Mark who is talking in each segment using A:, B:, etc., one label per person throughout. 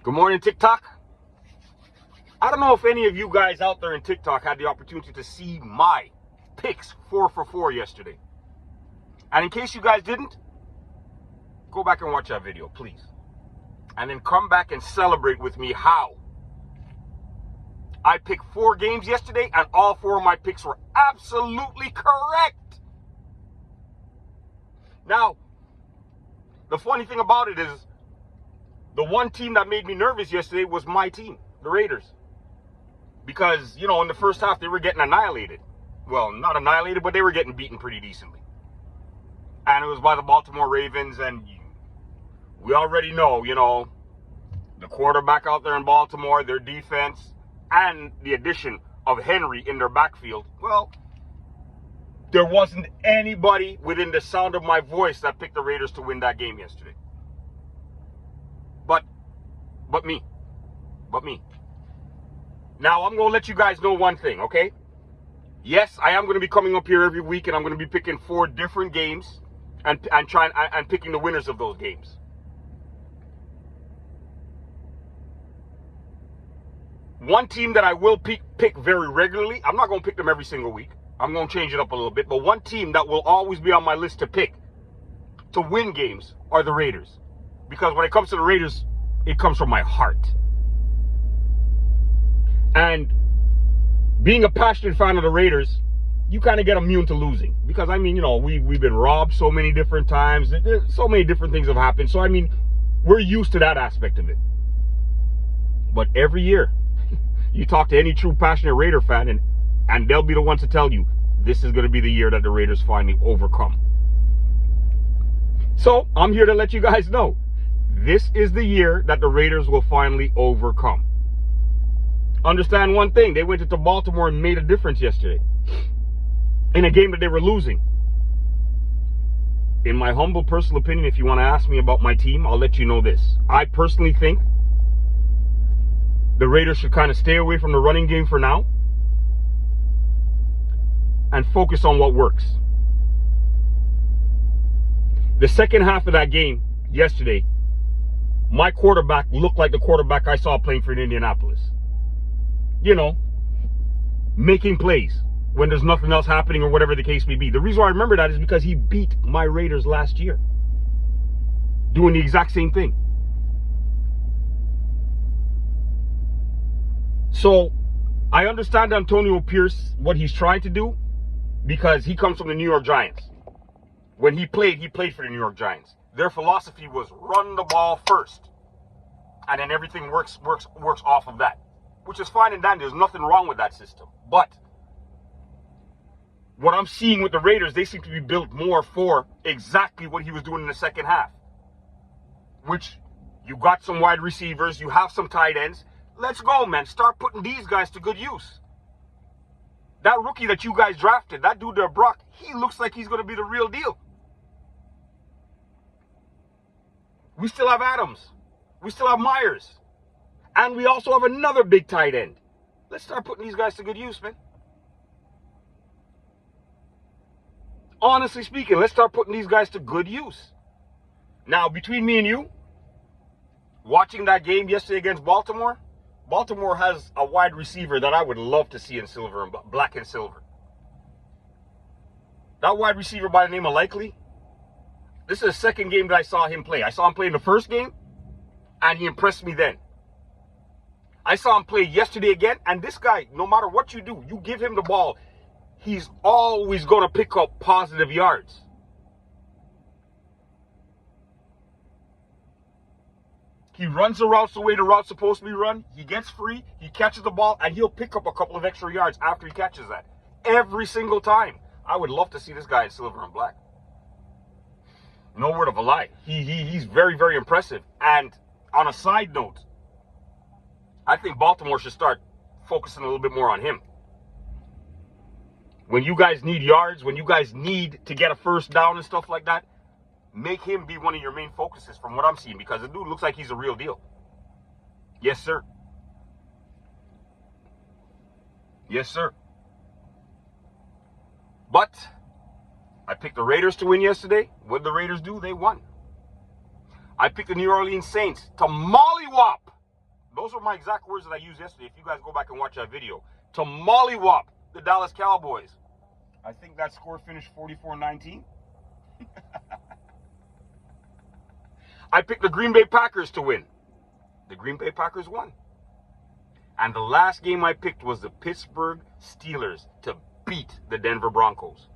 A: Good morning, TikTok. I don't know if any of you guys out there in TikTok had the opportunity to see my picks 4 for 4 yesterday. And in case you guys didn't, go back and watch that video, please. And then come back and celebrate with me how I picked 4 games yesterday and all 4 of my picks were absolutely correct. Now, the funny thing about it is, the one team that made me nervous yesterday was my team, the Raiders. Because, you know, in the first half, they were getting annihilated. Well, not annihilated, but they were getting beaten pretty decently. And it was by the Baltimore Ravens, and we already know, you know, the quarterback out there in Baltimore, their defense, and the addition of Henry in their backfield. Well, there wasn't anybody within the sound of my voice that picked the Raiders to win that game yesterday. But me. Now, I'm going to let you guys know one thing, okay? Yes, I am going to be coming up here every week, and I'm going to be picking 4 different games and picking the winners of those games. One team that I will pick very regularly, I'm not going to pick them every single week. I'm going to change it up a little bit. But one team that will always be on my list to pick to win games are the Raiders. Because when it comes to the Raiders, it comes from my heart. And being a passionate fan of the Raiders, you kind of get immune to losing. Because, I mean, you know, we've been robbed so many different times. So many different things have happened. So, I mean, we're used to that aspect of it. But every year, you talk to any true passionate Raider fan, and they'll be the ones to tell you, this is going to be the year that the Raiders finally overcome. So, I'm here to let you guys know, this is the year that the Raiders will finally overcome. Understand one thing, they went into Baltimore and made a difference yesterday in a game that they were losing. In my humble personal opinion, if you want to ask me about my team, I'll let you know this. I personally think the Raiders should kind of stay away from the running game for now and focus on what works. The second half of that game yesterday, my quarterback looked like the quarterback I saw playing for Indianapolis. You know, making plays when there's nothing else happening or whatever the case may be. The reason why I remember that is because he beat my Raiders last year doing the exact same thing. So, I understand Antonio Pierce, what he's trying to do, because he comes from the New York Giants. When he played for the New York Giants. Their philosophy was run the ball first, and then everything works off of that, which is fine and dandy. There's nothing wrong with that system. But what I'm seeing with the Raiders, they seem to be built more for exactly what he was doing in the second half, which you got some wide receivers, you have some tight ends. Let's go, man. Start putting these guys to good use. That rookie that you guys drafted, that dude there, Brock, he looks like he's going to be the real deal. We still have Adams. We still have Myers. And we also have another big tight end. Let's start putting these guys to good use, man. Honestly speaking, let's start putting these guys to good use. Now, between me and you, watching that game yesterday against Baltimore, Baltimore has a wide receiver that I would love to see in silver and black and silver. That wide receiver by the name of Likely, this is the second game that I saw him play. I saw him play in the first game, and he impressed me then. I saw him play yesterday again, and this guy, no matter what you do, you give him the ball, he's always going to pick up positive yards. He runs the routes the way the route's supposed to be run. He gets free, he catches the ball, and he'll pick up a couple of extra yards after he catches that. Every single time. I would love to see this guy in silver and black. No word of a lie. He's very, very impressive. And on a side note, I think Baltimore should start focusing a little bit more on him. When you guys need yards, when you guys need to get a first down and stuff like that, make him be one of your main focuses from what I'm seeing, because the dude looks like he's a real deal. Yes, sir. Yes, sir. But I picked the Raiders to win yesterday. What did the Raiders do? They won. I picked the New Orleans Saints to mollywop Those were my exact words that I used yesterday. If you guys go back and watch that video. To mollywop the Dallas Cowboys. I think that score finished 44-19. I picked the Green Bay Packers to win. The Green Bay Packers won. And the last game I picked was the Pittsburgh Steelers to beat the Denver Broncos.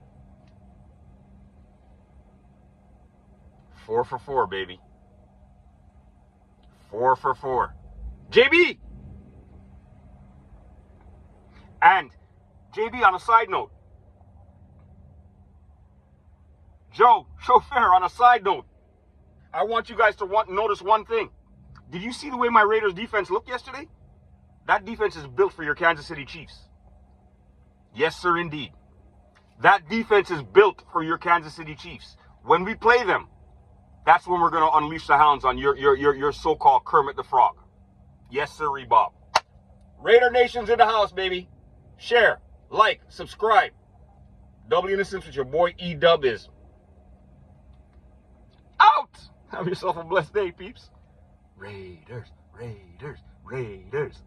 A: 4 for 4, baby. 4 for 4. JB! And, JB, on a side note. Joe, chauffeur, on a side note. I want you guys to notice one thing. Did you see the way my Raiders defense looked yesterday? That defense is built for your Kansas City Chiefs. Yes, sir, indeed. That defense is built for your Kansas City Chiefs. When we play them, that's when we're going to unleash the hounds on your so-called Kermit the Frog. Yes, sir, Bob. Raider Nation's in the house, baby. Share, like, subscribe. W in the Sims with your boy E-Dub is out. Have yourself a blessed day, peeps. Raiders, Raiders, Raiders.